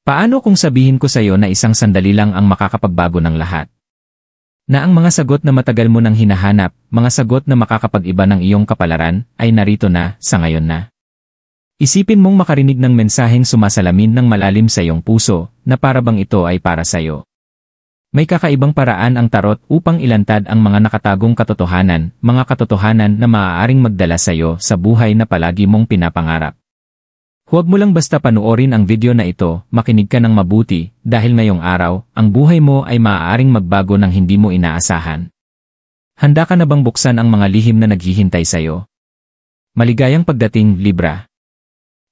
Paano kung sabihin ko sa'yo na isang sandali lang ang makakapagbago ng lahat? Na ang mga sagot na matagal mo nang hinahanap, mga sagot na makakapag-iba ng iyong kapalaran, ay narito na, sa ngayon na. Isipin mong makarinig ng mensaheng sumasalamin ng malalim sa iyong puso, na para bang ito ay para sa'yo. May kakaibang paraan ang tarot upang ilantad ang mga nakatagong katotohanan, mga katotohanan na maaaring magdala sa'yo sa buhay na palagi mong pinapangarap. Huwag mo lang basta panoorin ang video na ito, makinig ka ng mabuti, dahil ngayong araw, ang buhay mo ay maaaring magbago ng hindi mo inaasahan. Handa ka na bang buksan ang mga lihim na naghihintay sa'yo? Maligayang pagdating, Libra.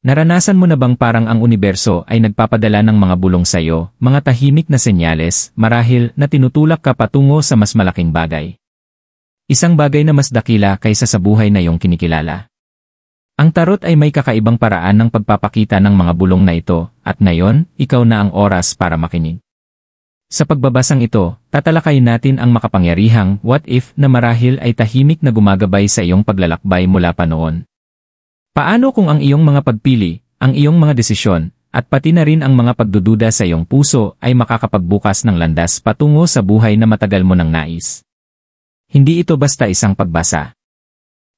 Naranasan mo na bang parang ang universo ay nagpapadala ng mga bulong sa'yo, mga tahimik na senyales, marahil na tinutulak ka patungo sa mas malaking bagay? Isang bagay na mas dakila kaysa sa buhay na iyong kinikilala. Ang tarot ay may kakaibang paraan ng pagpapakita ng mga bulong na ito, at ngayon, ikaw na ang oras para makinig. Sa pagbabasang ito, tatalakayin natin ang makapangyarihang what if na marahil ay tahimik na gumagabay sa iyong paglalakbay mula pa noon. Paano kung ang iyong mga pagpili, ang iyong mga desisyon, at pati na rin ang mga pagdududa sa iyong puso ay makakapagbukas ng landas patungo sa buhay na matagal mo nang nais? Hindi ito basta isang pagbasa.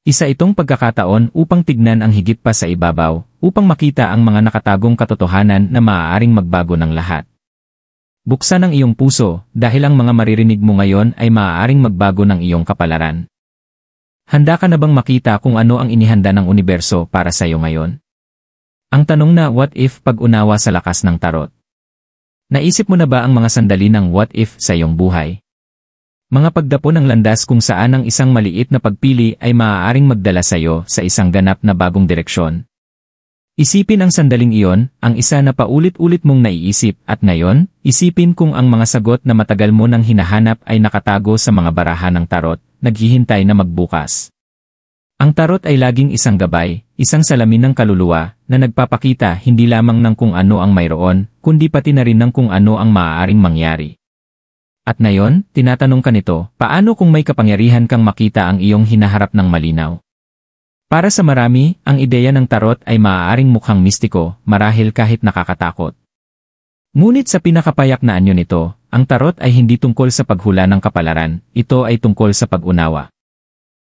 Isa itong pagkakataon upang tignan ang higit pa sa ibabaw, upang makita ang mga nakatagong katotohanan na maaaring magbago ng lahat. Buksan ang iyong puso, dahil ang mga maririnig mo ngayon ay maaaring magbago ng iyong kapalaran. Handa ka na bang makita kung ano ang inihanda ng universo para sa iyo ngayon? Ang tanong na what if pag-unawa sa lakas ng tarot. Naisip mo na ba ang mga sandali ng what if sa iyong buhay? Mga pagdapo ng landas kung saan ang isang maliit na pagpili ay maaaring magdala sa iyo sa isang ganap na bagong direksyon. Isipin ang sandaling iyon, ang isa na paulit-ulit mong naiisip, at ngayon, isipin kung ang mga sagot na matagal mo nang hinahanap ay nakatago sa mga barahan ng tarot, naghihintay na magbukas. Ang tarot ay laging isang gabay, isang salamin ng kaluluwa, na nagpapakita hindi lamang ng kung ano ang mayroon, kundi pati na rin ng kung ano ang maaaring mangyari. At ngayon, tinatanong ka nito, paano kung may kapangyarihan kang makita ang iyong hinaharap ng malinaw? Para sa marami, ang ideya ng tarot ay maaaring mukhang mistiko, marahil kahit nakakatakot. Ngunit sa pinakapayak na anyo nito, ang tarot ay hindi tungkol sa paghula ng kapalaran, ito ay tungkol sa pag-unawa.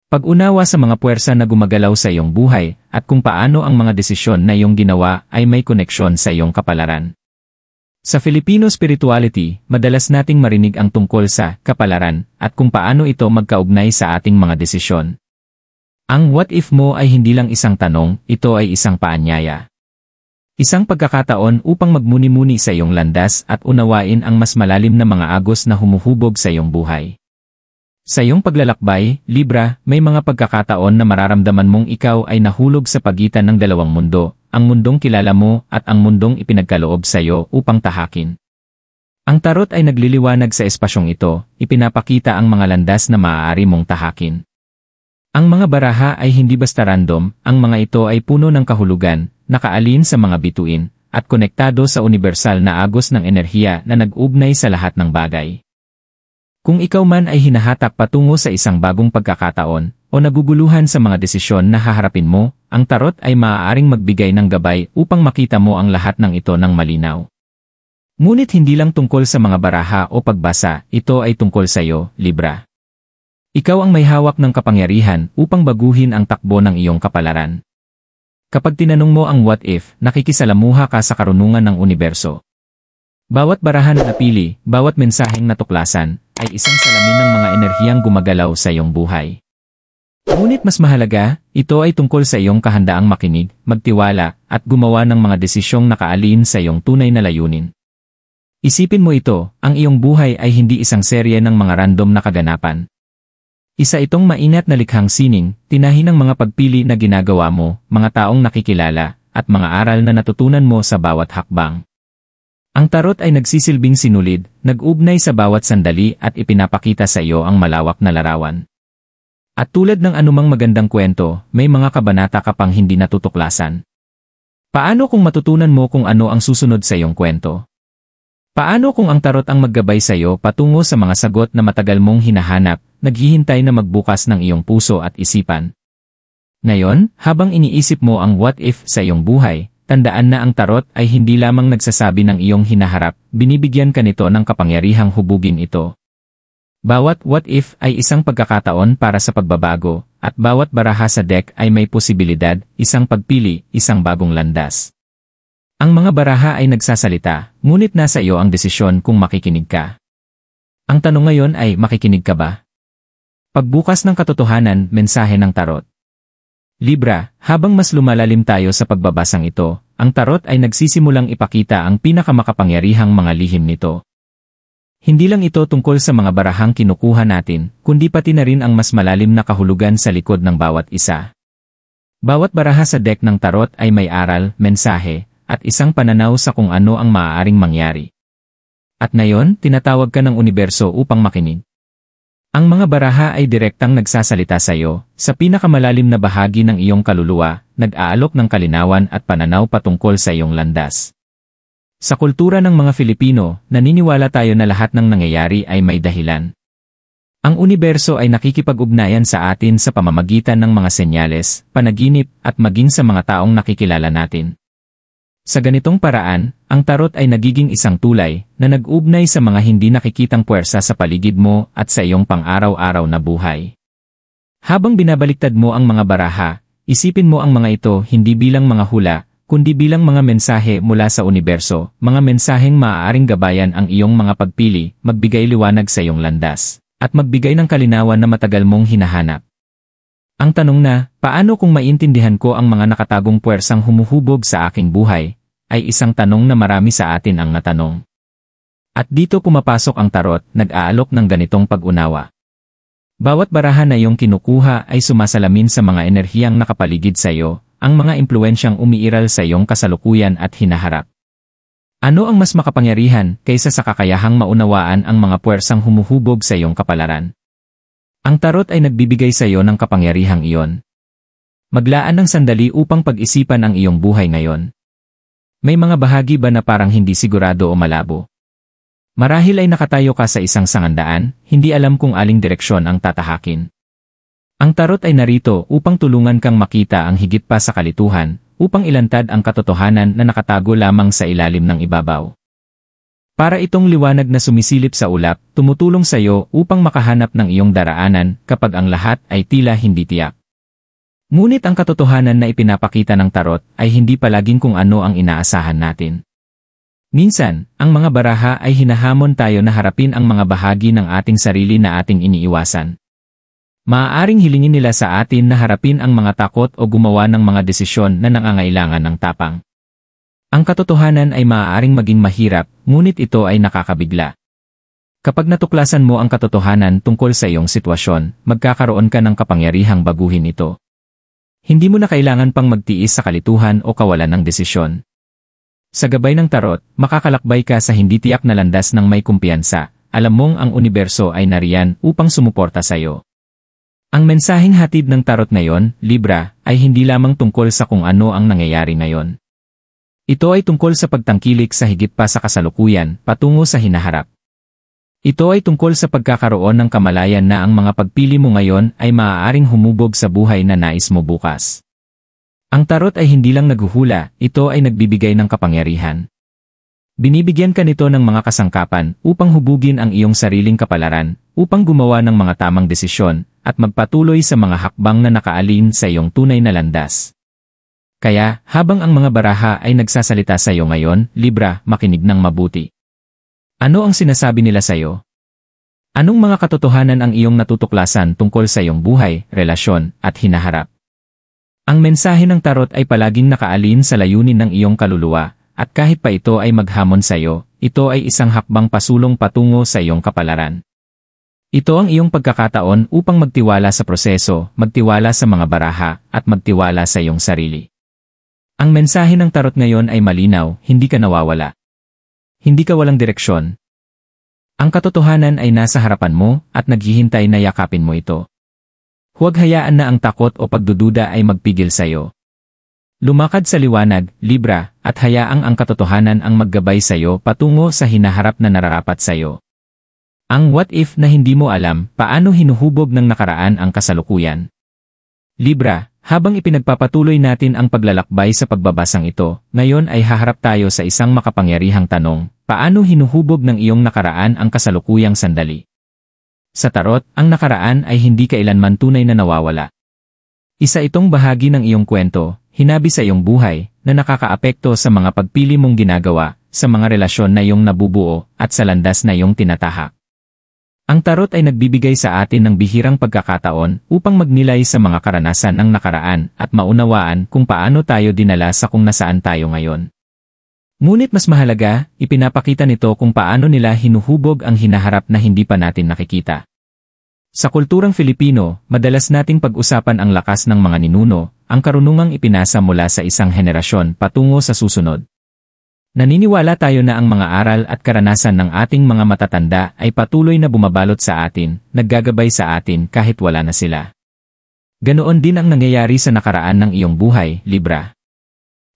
Pag-unawa sa mga puwersa na gumagalaw sa iyong buhay, at kung paano ang mga desisyon na iyong ginawa ay may koneksyon sa iyong kapalaran. Sa Filipino spirituality, madalas nating marinig ang tungkol sa kapalaran at kung paano ito magkaugnay sa ating mga desisyon. Ang what if mo ay hindi lang isang tanong, ito ay isang paanyaya. Isang pagkakataon upang magmuni-muni sa iyong landas at unawain ang mas malalim na mga agos na humuhubog sa iyong buhay. Sa iyong paglalakbay, Libra, may mga pagkakataon na mararamdaman mong ikaw ay nahulog sa pagitan ng dalawang mundo, ang mundong kilala mo at ang mundong ipinagkaloob sa iyo upang tahakin. Ang tarot ay nagliliwanag sa espasyong ito, ipinapakita ang mga landas na maaari mong tahakin. Ang mga baraha ay hindi basta random, ang mga ito ay puno ng kahulugan, nakaalin sa mga bituin, at konektado sa universal na agos ng enerhiya na nag-ugnay sa lahat ng bagay. Kung ikaw man ay hinahatak patungo sa isang bagong pagkakataon, o naguguluhan sa mga desisyon na haharapin mo, ang tarot ay maaaring magbigay ng gabay upang makita mo ang lahat ng ito ng malinaw. Ngunit hindi lang tungkol sa mga baraha o pagbasa, ito ay tungkol sa iyo, Libra. Ikaw ang may hawak ng kapangyarihan upang baguhin ang takbo ng iyong kapalaran. Kapag tinanong mo ang what if, nakikisalamuha ka sa karunungan ng universo. Bawat barahan na napili, bawat mensaheng natuklasan, ay isang salamin ng mga enerhiyang gumagalaw sa iyong buhay. Ngunit mas mahalaga, ito ay tungkol sa iyong kahandaang makinig, magtiwala, at gumawa ng mga desisyong nakaalin sa iyong tunay na layunin. Isipin mo ito, ang iyong buhay ay hindi isang serye ng mga random na kaganapan. Isa itong maingat na likhang sining, tinahin ng mga pagpili na ginagawa mo, mga taong nakikilala, at mga aral na natutunan mo sa bawat hakbang. Ang tarot ay nagsisilbing sinulid, nag-ugnay sa bawat sandali at ipinapakita sa iyo ang malawak na larawan. At tulad ng anumang magandang kwento, may mga kabanata ka pang hindi natutuklasan. Paano kung matutunan mo kung ano ang susunod sa iyong kwento? Paano kung ang tarot ang maggabay sa iyo patungo sa mga sagot na matagal mong hinahanap, naghihintay na magbukas ng iyong puso at isipan? Ngayon, habang iniisip mo ang what if sa iyong buhay, tandaan na ang tarot ay hindi lamang nagsasabi ng iyong hinaharap, binibigyan ka nito ng kapangyarihang hubugin ito. Bawat what if ay isang pagkakataon para sa pagbabago, at bawat baraha sa deck ay may posibilidad, isang pagpili, isang bagong landas. Ang mga baraha ay nagsasalita, ngunit nasa iyo ang desisyon kung makikinig ka. Ang tanong ngayon ay, makikinig ka ba? Pagbukas ng katotohanan, mensahe ng tarot. Libra, habang mas lumalalim tayo sa pagbabasang ito, ang tarot ay nagsisimulang ipakita ang pinakamakapangyarihang mga lihim nito. Hindi lang ito tungkol sa mga barahang kinukuha natin, kundi pati na rin ang mas malalim na kahulugan sa likod ng bawat isa. Bawat baraha sa deck ng tarot ay may aral, mensahe, at isang pananaw sa kung ano ang maaaring mangyari. At ngayon, tinatawag ka ng universo upang makinig. Ang mga baraha ay direktang nagsasalita sa iyo, sa pinakamalalim na bahagi ng iyong kaluluwa, nag-aalok ng kalinawan at pananaw patungkol sa iyong landas. Sa kultura ng mga Filipino, naniniwala tayo na lahat ng nangyayari ay may dahilan. Ang universo ay nakikipag-ugnayan sa atin sa pamamagitan ng mga senyales, panaginip, at maging sa mga taong nakikilala natin. Sa ganitong paraan, ang tarot ay nagiging isang tulay na nag-ugnay sa mga hindi nakikitang puwersa sa paligid mo at sa iyong pang-araw-araw na buhay. Habang binabaliktad mo ang mga baraha, isipin mo ang mga ito hindi bilang mga hula, kundi bilang mga mensahe mula sa universo, mga mensaheng maaaring gabayan ang iyong mga pagpili, magbigay liwanag sa iyong landas, at magbigay ng kalinawan na matagal mong hinahanap. Ang tanong na, paano kung maintindihan ko ang mga nakatagong puwersang humuhubog sa aking buhay, ay isang tanong na marami sa atin ang natanong. At dito pumapasok ang tarot, nag-aalok ng ganitong pag-unawa. Bawat baraha na iyong kinukuha ay sumasalamin sa mga enerhiyang nakapaligid sa iyo, ang mga impluwensyang umiiral sa iyong kasalukuyan at hinaharap. Ano ang mas makapangyarihan kaysa sa kakayahang maunawaan ang mga puwersang humuhubog sa iyong kapalaran? Ang tarot ay nagbibigay sa iyo ng kapangyarihang iyon. Maglaan ng sandali upang pag-isipan ang iyong buhay ngayon. May mga bahagi ba na parang hindi sigurado o malabo? Marahil ay nakatayo ka sa isang sangandaan, hindi alam kung aling direksyon ang tatahakin. Ang tarot ay narito upang tulungan kang makita ang higit pa sa kalituhan, upang ilantad ang katotohanan na nakatago lamang sa ilalim ng ibabaw. Para itong liwanag na sumisilip sa ulap, tumutulong sa iyo upang makahanap ng iyong daraanan kapag ang lahat ay tila hindi tiyak. Ngunit ang katotohanan na ipinapakita ng tarot ay hindi palaging kung ano ang inaasahan natin. Minsan, ang mga baraha ay hinahamon tayo na harapin ang mga bahagi ng ating sarili na ating iniiwasan. Maaaring hilingin nila sa atin na harapin ang mga takot o gumawa ng mga desisyon na nangangailangan ng tapang. Ang katotohanan ay maaaring maging mahirap, ngunit ito ay nakakabigla. Kapag natuklasan mo ang katotohanan tungkol sa iyong sitwasyon, magkakaroon ka ng kapangyarihang baguhin ito. Hindi mo na kailangan pang magtiis sa kalituhan o kawalan ng desisyon. Sa gabay ng tarot, makakalakbay ka sa hindi tiyak na landas ng may kumpiyansa. Alam mong ang universo ay nariyan upang sumuporta sa iyo. Ang mensaheng hatid ng tarot ngayon, Libra, ay hindi lamang tungkol sa kung ano ang nangyayari ngayon. Ito ay tungkol sa pagtangkilik sa higit pa sa kasalukuyan, patungo sa hinaharap. Ito ay tungkol sa pagkakaroon ng kamalayan na ang mga pagpili mo ngayon ay maaaring humubog sa buhay na nais mo bukas. Ang tarot ay hindi lang naghuhula, ito ay nagbibigay ng kapangyarihan. Binibigyan ka nito ng mga kasangkapan upang hubugin ang iyong sariling kapalaran, upang gumawa ng mga tamang desisyon, at magpatuloy sa mga hakbang na nakaalin sa iyong tunay na landas. Kaya, habang ang mga baraha ay nagsasalita sa iyo ngayon, Libra, makinig ng mabuti. Ano ang sinasabi nila sa iyo? Anong mga katotohanan ang iyong natutuklasan tungkol sa iyong buhay, relasyon, at hinaharap? Ang mensahe ng tarot ay palaging nakaalin sa layunin ng iyong kaluluwa, at kahit pa ito ay maghamon sa iyo, ito ay isang hakbang pasulong patungo sa iyong kapalaran. Ito ang iyong pagkakataon upang magtiwala sa proseso, magtiwala sa mga baraha, at magtiwala sa iyong sarili. Ang mensahe ng tarot ngayon ay malinaw, hindi ka nawawala. Hindi ka walang direksyon. Ang katotohanan ay nasa harapan mo at naghihintay na yakapin mo ito. Huwag hayaan na ang takot o pagdududa ay magpigil sa iyo. Lumakad sa liwanag, Libra, at hayaang ang katotohanan ang maggabay sa iyo patungo sa hinaharap na nararapat sa iyo. Ang what if na hindi mo alam paano hinuhubog ng nakaraan ang kasalukuyan. Libra, Habang ipinagpapatuloy natin ang paglalakbay sa pagbabasang ito, ngayon ay haharap tayo sa isang makapangyarihang tanong, paano hinuhubog ng iyong nakaraan ang kasalukuyang sandali? Sa tarot, ang nakaraan ay hindi kailanman tunay na nawawala. Isa itong bahagi ng iyong kwento, hinabi sa iyong buhay, na nakakaapekto sa mga pagpili mong ginagawa, sa mga relasyon na iyong nabubuo, at sa landas na iyong tinatahak. Ang tarot ay nagbibigay sa atin ng bihirang pagkakataon upang magnilay sa mga karanasan ng nakaraan at maunawaan kung paano tayo dinala sa kung nasaan tayo ngayon. Ngunit mas mahalaga, ipinapakita nito kung paano nila hinuhubog ang hinaharap na hindi pa natin nakikita. Sa kulturang Filipino, madalas nating pag-usapan ang lakas ng mga ninuno, ang karunungang ipinasa mula sa isang henerasyon patungo sa susunod. Naniniwala tayo na ang mga aral at karanasan ng ating mga matatanda ay patuloy na bumabalot sa atin, naggagabay sa atin kahit wala na sila. Ganoon din ang nangyayari sa nakaraan ng iyong buhay, Libra.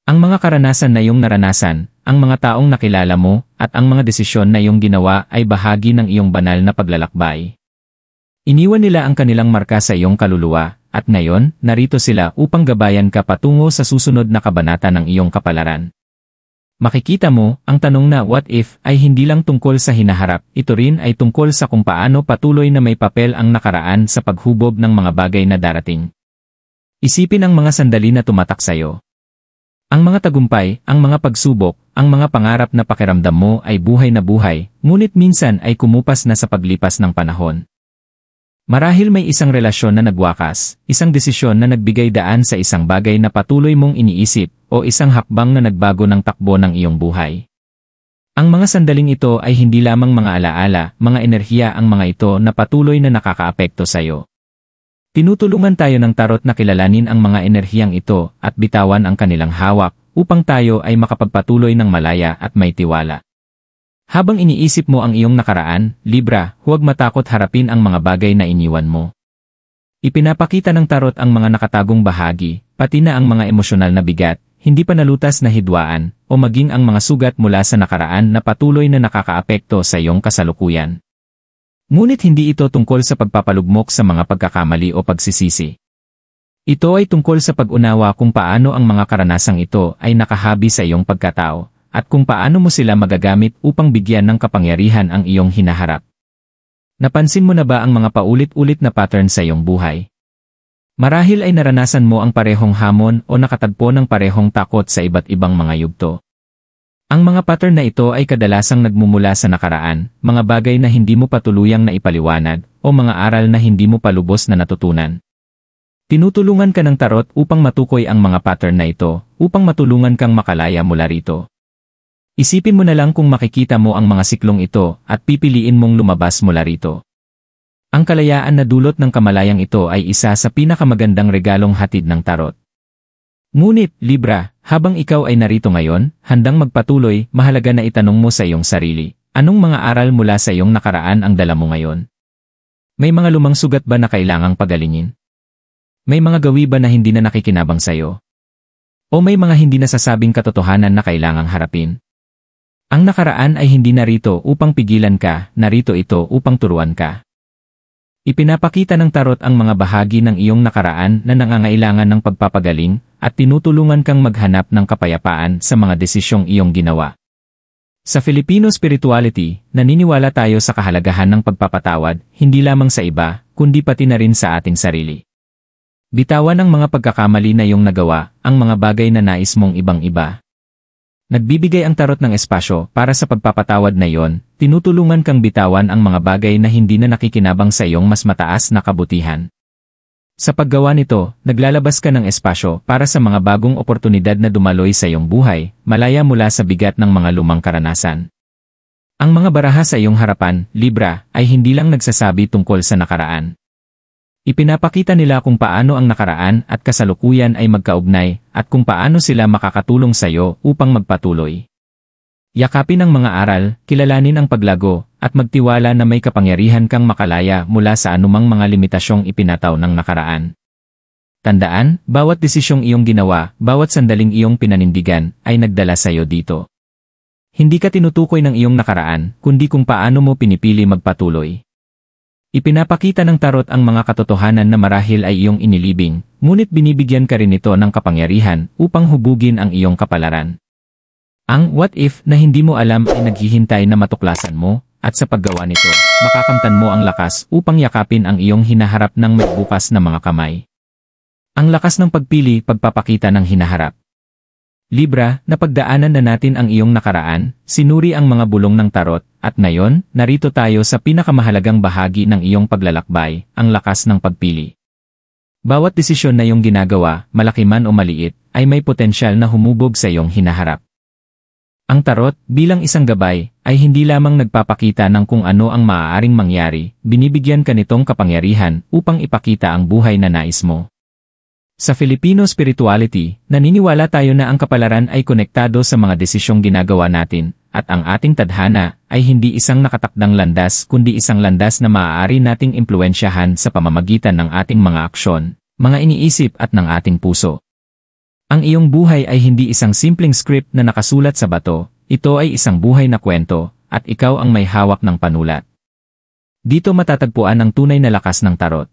Ang mga karanasan na iyong naranasan, ang mga taong nakilala mo, at ang mga desisyon na iyong ginawa ay bahagi ng iyong banal na paglalakbay. Iniwan nila ang kanilang marka sa iyong kaluluwa, at ngayon, narito sila upang gabayan ka patungo sa susunod na kabanata ng iyong kapalaran. Makikita mo, ang tanong na what if ay hindi lang tungkol sa hinaharap, ito rin ay tungkol sa kung paano patuloy na may papel ang nakaraan sa paghubog ng mga bagay na darating. Isipin ang mga sandali na tumatak sa'yo. Ang mga tagumpay, ang mga pagsubok, ang mga pangarap na pakiramdam mo ay buhay na buhay, ngunit minsan ay kumupas na sa paglipas ng panahon. Marahil may isang relasyon na nagwakas, isang desisyon na nagbigay daan sa isang bagay na patuloy mong iniisip, o isang hakbang na nagbago ng takbo ng iyong buhay. Ang mga sandaling ito ay hindi lamang mga alaala, mga enerhiya ang mga ito na patuloy na nakakaapekto sa iyo. Tinutulungan tayo ng tarot na kilalanin ang mga enerhiyang ito at bitawan ang kanilang hawak upang tayo ay makapagpatuloy ng malaya at may tiwala. Habang iniisip mo ang iyong nakaraan, Libra, huwag matakot harapin ang mga bagay na iniwan mo. Ipinapakita ng tarot ang mga nakatagong bahagi, pati na ang mga emosyonal na bigat, hindi pa nalutas na hidwaan, o maging ang mga sugat mula sa nakaraan na patuloy na nakakaapekto sa iyong kasalukuyan. Ngunit hindi ito tungkol sa pagpapalugmok sa mga pagkakamali o pagsisisi. Ito ay tungkol sa pag-unawa kung paano ang mga karanasang ito ay nakahabi sa iyong pagkatao, at kung paano mo sila magagamit upang bigyan ng kapangyarihan ang iyong hinaharap. Napansin mo na ba ang mga paulit-ulit na pattern sa iyong buhay? Marahil ay naranasan mo ang parehong hamon o nakatagpo ng parehong takot sa iba't ibang mga yugto. Ang mga pattern na ito ay kadalasang nagmumula sa nakaraan, mga bagay na hindi mo patuluyang naipaliwanag, o mga aral na hindi mo palubos na natutunan. Tinutulungan ka ng tarot upang matukoy ang mga pattern na ito, upang matulungan kang makalaya mula rito. Isipin mo na lang kung makikita mo ang mga siklong ito at pipiliin mong lumabas mula rito. Ang kalayaan na dulot ng kamalayang ito ay isa sa pinakamagandang regalong hatid ng tarot. Ngunit, Libra, habang ikaw ay narito ngayon, handang magpatuloy, mahalaga na itanong mo sa iyong sarili, anong mga aral mula sa iyong nakaraan ang dala mo ngayon? May mga lumang sugat ba na kailangang pagalingin? May mga gawi ba na hindi na nakikinabang sa iyo? O may mga hindi nasasabing katotohanan na kailangang harapin? Ang nakaraan ay hindi narito upang pigilan ka, narito ito upang turuan ka. Ipinapakita ng tarot ang mga bahagi ng iyong nakaraan na nangangailangan ng pagpapagaling at tinutulungan kang maghanap ng kapayapaan sa mga desisyong iyong ginawa. Sa Filipino spirituality, naniniwala tayo sa kahalagahan ng pagpapatawad, hindi lamang sa iba, kundi pati na rin sa ating sarili. Bitawan ang mga pagkakamali na iyong nagawa, ang mga bagay na nais mong ibang-iba. Nagbibigay ang tarot ng espasyo para sa pagpapatawad na iyon, tinutulungan kang bitawan ang mga bagay na hindi na nakikinabang sa iyong mas mataas na kabutihan. Sa paggawa nito, naglalabas ka ng espasyo para sa mga bagong oportunidad na dumaloy sa iyong buhay, malaya mula sa bigat ng mga lumang karanasan. Ang mga baraha sa iyong harapan, Libra, ay hindi lang nagsasabi tungkol sa nakaraan. Ipinapakita nila kung paano ang nakaraan at kasalukuyan ay magkaugnay at kung paano sila makakatulong sa iyo upang magpatuloy. Yakapin ang mga aral, kilalanin ang paglago, at magtiwala na may kapangyarihan kang makalaya mula sa anumang mga limitasyong ipinataw ng nakaraan. Tandaan, bawat desisyong iyong ginawa, bawat sandaling iyong pinanindigan, ay nagdala sa iyo dito. Hindi ka tinutukoy ng iyong nakaraan, kundi kung paano mo pinipili magpatuloy. Ipinapakita ng tarot ang mga katotohanan na marahil ay iyong inilibing, ngunit binibigyan ka rin ito ng kapangyarihan upang hubugin ang iyong kapalaran. Ang what if na hindi mo alam ay naghihintay na matuklasan mo, at sa paggawa nito, makakamtan mo ang lakas upang yakapin ang iyong hinaharap ng may bukas na mga kamay. Ang lakas ng pagpili, pagpapakita ng hinaharap. Libra, napagdaanan na natin ang iyong nakaraan, sinuri ang mga bulong ng tarot, at ngayon, narito tayo sa pinakamahalagang bahagi ng iyong paglalakbay, ang lakas ng pagpili. Bawat desisyon na iyong ginagawa, malaki man o maliit, ay may potensyal na humubog sa iyong hinaharap. Ang tarot, bilang isang gabay, ay hindi lamang nagpapakita ng kung ano ang maaaring mangyari, binibigyan ka nitong kapangyarihan upang ipakita ang buhay na nais mo. Sa Filipino spirituality, naniniwala tayo na ang kapalaran ay konektado sa mga desisyong ginagawa natin, at ang ating tadhana ay hindi isang nakatakdang landas kundi isang landas na maaari nating impluwensyahan sa pamamagitan ng ating mga aksyon, mga iniisip at ng ating puso. Ang iyong buhay ay hindi isang simpleng script na nakasulat sa bato, ito ay isang buhay na kwento, at ikaw ang may hawak ng panulat. Dito matatagpuan ang tunay na lakas ng tarot.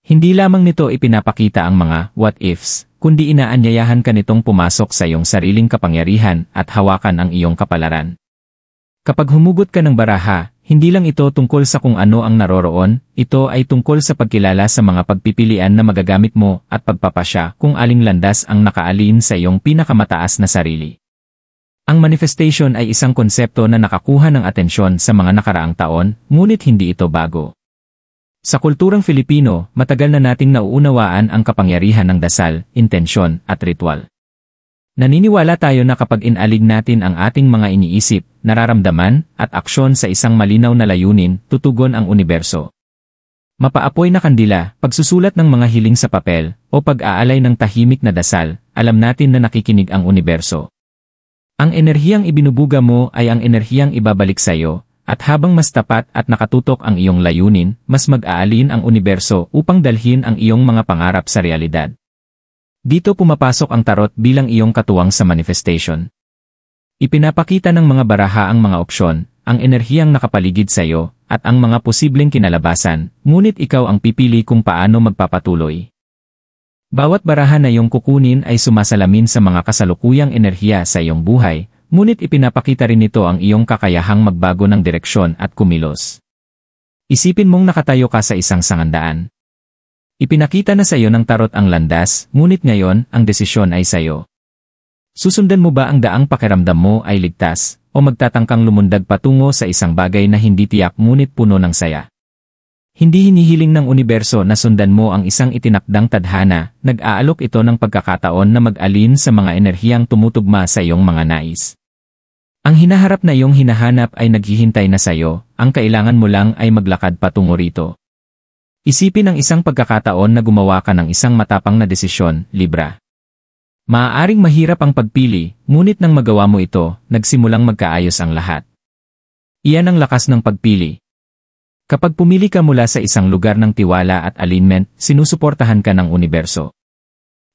Hindi lamang nito ipinapakita ang mga what-ifs, kundi inaanyayahan ka nitong pumasok sa iyong sariling kapangyarihan at hawakan ang iyong kapalaran. Kapag humugot ka ng baraha, hindi lang ito tungkol sa kung ano ang naroroon, ito ay tungkol sa pagkilala sa mga pagpipilian na magagamit mo at pagpapasya kung aling landas ang nakaalin sa iyong pinakamataas na sarili. Ang manifestation ay isang konsepto na nakakuha ng atensyon sa mga nakaraang taon, ngunit hindi ito bago. Sa kulturang Filipino, matagal na nating nauunawaan ang kapangyarihan ng dasal, intensyon, at ritual. Naniniwala tayo na kapag inalig natin ang ating mga iniisip, nararamdaman, at aksyon sa isang malinaw na layunin, tutugon ang universo. Mapaapoy na kandila, pagsusulat ng mga hiling sa papel, o pag-aalay ng tahimik na dasal, alam natin na nakikinig ang universo. Ang enerhiyang ibinubuga mo ay ang enerhiyang ibabalik sa iyo. At habang mas tapat at nakatutok ang iyong layunin, mas mag-aalin ang universo upang dalhin ang iyong mga pangarap sa realidad. Dito pumapasok ang tarot bilang iyong katuwang sa manifestation. Ipinapakita ng mga baraha ang mga opsyon, ang enerhiyang nakapaligid sa iyo, at ang mga posibleng kinalabasan, ngunit ikaw ang pipili kung paano magpapatuloy. Bawat baraha na iyong kukunin ay sumasalamin sa mga kasalukuyang enerhiya sa iyong buhay, ngunit ipinapakita rin nito ang iyong kakayahang magbago ng direksyon at kumilos. Isipin mong nakatayo ka sa isang sangandaan. Ipinakita na sa iyo ng tarot ang landas, ngunit ngayon, ang desisyon ay sa iyo. Susundan mo ba ang daang pakiramdam mo ay ligtas, o magtatangkang lumundag patungo sa isang bagay na hindi tiyak ngunit puno ng saya? Hindi hinihiling ng universo na sundan mo ang isang itinakdang tadhana, nag-aalok ito ng pagkakataon na mag-alin sa mga enerhiyang tumutugma sa iyong mga nais. Ang hinaharap na iyong hinahanap ay naghihintay na sa iyo, ang kailangan mo lang ay maglakad patungo rito. Isipin ang isang pagkakataon na gumawa ka ng isang matapang na desisyon, Libra. Maaaring mahirap ang pagpili, ngunit nang magawa mo ito, nagsimulang magkaayos ang lahat. Iyan ang lakas ng pagpili. Kapag pumili ka mula sa isang lugar ng tiwala at alignment, sinusuportahan ka ng universo.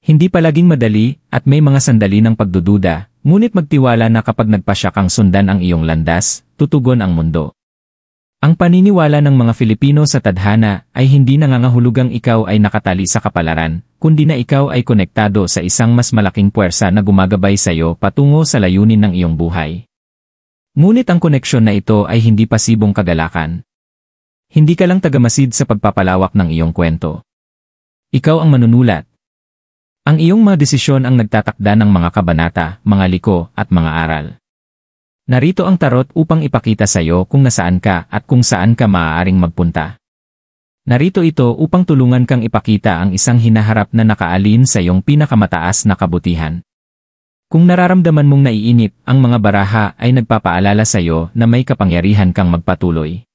Hindi palaging madali, at may mga sandali ng pagdududa, ngunit magtiwala na kapag nagpasya kang sundan ang iyong landas, tutugon ang mundo. Ang paniniwala ng mga Filipino sa tadhana ay hindi nangangahulugang ikaw ay nakatali sa kapalaran, kundi na ikaw ay konektado sa isang mas malaking puwersa na gumagabay sa iyo patungo sa layunin ng iyong buhay. Ngunit ang koneksyon na ito ay hindi pasibong kagalakan. Hindi ka lang tagamasid sa pagpapalawak ng iyong kwento. Ikaw ang manunulat. Ang iyong mga desisyon ang nagtatakda ng mga kabanata, mga liko, at mga aral. Narito ang tarot upang ipakita sa iyo kung nasaan ka at kung saan ka maaaring magpunta. Narito ito upang tulungan kang ipakita ang isang hinaharap na nakaalin sa iyong pinakamataas na kabutihan. Kung nararamdaman mong naiinip, ang mga baraha ay nagpapaalala sa iyo na may kapangyarihan kang magpatuloy.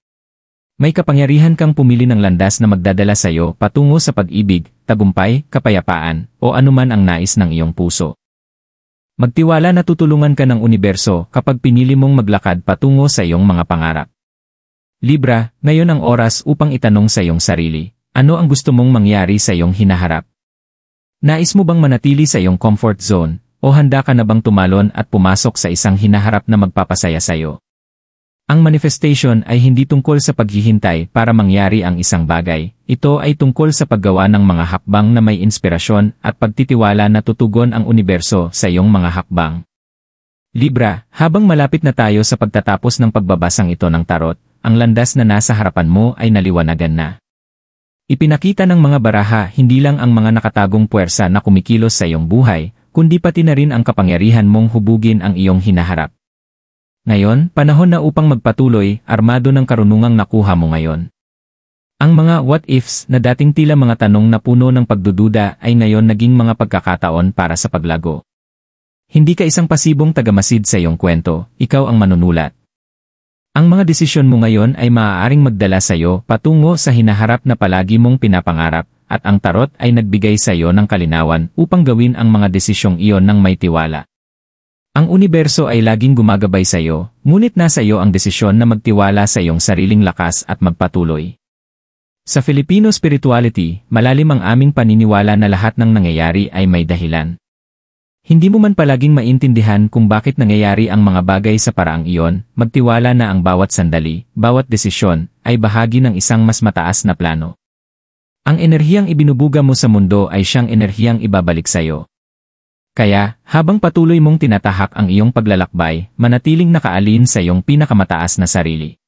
May kapangyarihan kang pumili ng landas na magdadala sa iyo patungo sa pag-ibig, tagumpay, kapayapaan, o anuman ang nais ng iyong puso. Magtiwala na tutulungan ka ng universo kapag pinili mong maglakad patungo sa iyong mga pangarap. Libra, ngayon ang oras upang itanong sa iyong sarili, ano ang gusto mong mangyari sa iyong hinaharap? Nais mo bang manatili sa iyong comfort zone, o handa ka na bang tumalon at pumasok sa isang hinaharap na magpapasaya sa iyo? Ang manifestation ay hindi tungkol sa paghihintay para mangyari ang isang bagay. Ito ay tungkol sa paggawa ng mga hakbang na may inspirasyon at pagtitiwala na tutugon ang universo sa iyong mga hakbang. Libra, habang malapit na tayo sa pagtatapos ng pagbabasang ito ng tarot, ang landas na nasa harapan mo ay naliwanagan na. Ipinakita ng mga baraha hindi lang ang mga nakatagong puwersa na kumikilos sa iyong buhay, kundi pati na rin ang kapangyarihan mong hubugin ang iyong hinaharap. Ngayon, panahon na upang magpatuloy, armado ng karunungang nakuha mo ngayon. Ang mga what-ifs na dating tila mga tanong na puno ng pagdududa ay ngayon naging mga pagkakataon para sa paglago. Hindi ka isang pasibong tagamasid sa iyong kwento, ikaw ang manunulat. Ang mga desisyon mo ngayon ay maaaring magdala sa iyo patungo sa hinaharap na palagi mong pinapangarap, at ang tarot ay nagbigay sa iyo ng kalinawan upang gawin ang mga desisyong iyon ng may tiwala. Ang universo ay laging gumagabay sa iyo, ngunit nasa iyo ang desisyon na magtiwala sa iyong sariling lakas at magpatuloy. Sa Filipino spirituality, malalim ang aming paniniwala na lahat ng nangyayari ay may dahilan. Hindi mo man palaging maintindihan kung bakit nangyayari ang mga bagay sa paraang iyon, magtiwala na ang bawat sandali, bawat desisyon, ay bahagi ng isang mas mataas na plano. Ang enerhiyang ibinubuga mo sa mundo ay siyang enerhiyang ibabalik sa iyo. Kaya, habang patuloy mong tinatahak ang iyong paglalakbay, manatiling nakaalin sa iyong pinakamataas na sarili.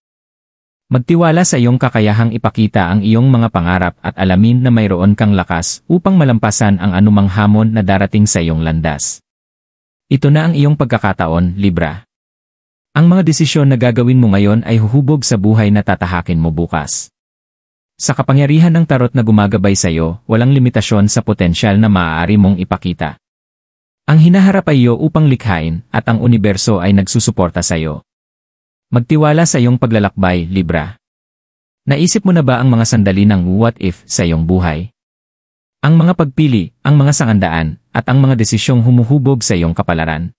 Magtiwala sa iyong kakayahang ipakita ang iyong mga pangarap at alamin na mayroon kang lakas upang malampasan ang anumang hamon na darating sa iyong landas. Ito na ang iyong pagkakataon, Libra. Ang mga desisyon na gagawin mo ngayon ay huhubog sa buhay na tatahakin mo bukas. Sa kapangyarihan ng tarot na gumagabay sa iyo, walang limitasyon sa potensyal na maaari mong ipakita. Ang hinaharap ay iyo upang likhain, at ang universo ay nagsusuporta sa iyo. Magtiwala sa iyong paglalakbay, Libra. Naisip mo na ba ang mga sandali ng what if sa iyong buhay? Ang mga pagpili, ang mga sangandaan, at ang mga desisyong humuhubog sa iyong kapalaran.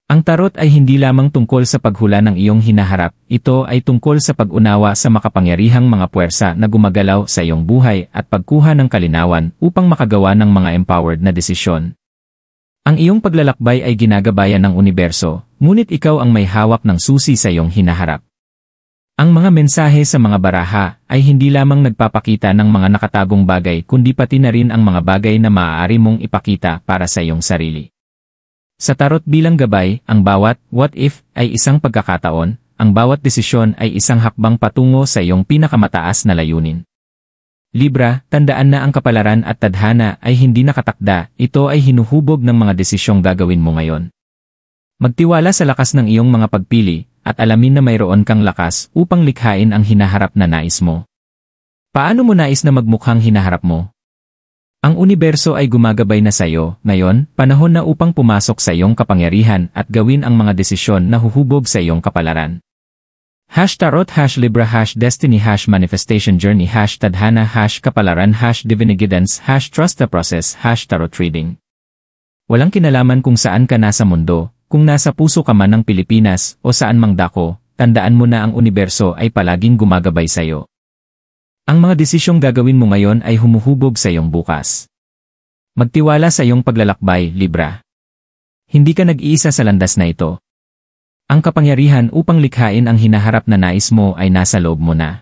Ang tarot ay hindi lamang tungkol sa paghula ng iyong hinaharap, ito ay tungkol sa pag-unawa sa makapangyarihang mga puwersa na gumagalaw sa iyong buhay at pagkuha ng kalinawan upang makagawa ng mga empowered na desisyon. Ang iyong paglalakbay ay ginagabayan ng universo, ngunit ikaw ang may hawak ng susi sa iyong hinaharap. Ang mga mensahe sa mga baraha ay hindi lamang nagpapakita ng mga nakatagong bagay kundi pati na rin ang mga bagay na maaari mong ipakita para sa iyong sarili. Sa tarot bilang gabay, ang bawat what if ay isang pagkakataon, ang bawat desisyon ay isang hakbang patungo sa iyong pinakamataas na layunin. Libra, tandaan na ang kapalaran at tadhana ay hindi nakatakda, ito ay hinuhubog ng mga desisyong gagawin mo ngayon. Magtiwala sa lakas ng iyong mga pagpili, at alamin na mayroon kang lakas upang likhain ang hinaharap na nais mo. Paano mo nais na magmukhang hinaharap mo? Ang universo ay gumagabay na sa iyo, ngayon, panahon na upang pumasok sa iyong kapangyarihan at gawin ang mga desisyon na huhubog sa iyong kapalaran. #tarot #libra #destiny #manifestation journey #tadhana #kapalaran #divine guidance #trust the process #tarot reading. Walang kinalaman kung saan ka nasa mundo, kung nasa puso ka man ng Pilipinas o saan mang dako, tandaan mo na ang universo ay palaging gumagabay sa iyo. Ang mga desisyong gagawin mo ngayon ay humuhubog sa iyong bukas. Magtiwala sa iyong paglalakbay, Libra. Hindi ka nag-iisa sa landas na ito. Ang kapangyarihan upang likhain ang hinaharap na nais mo ay nasa loob mo na.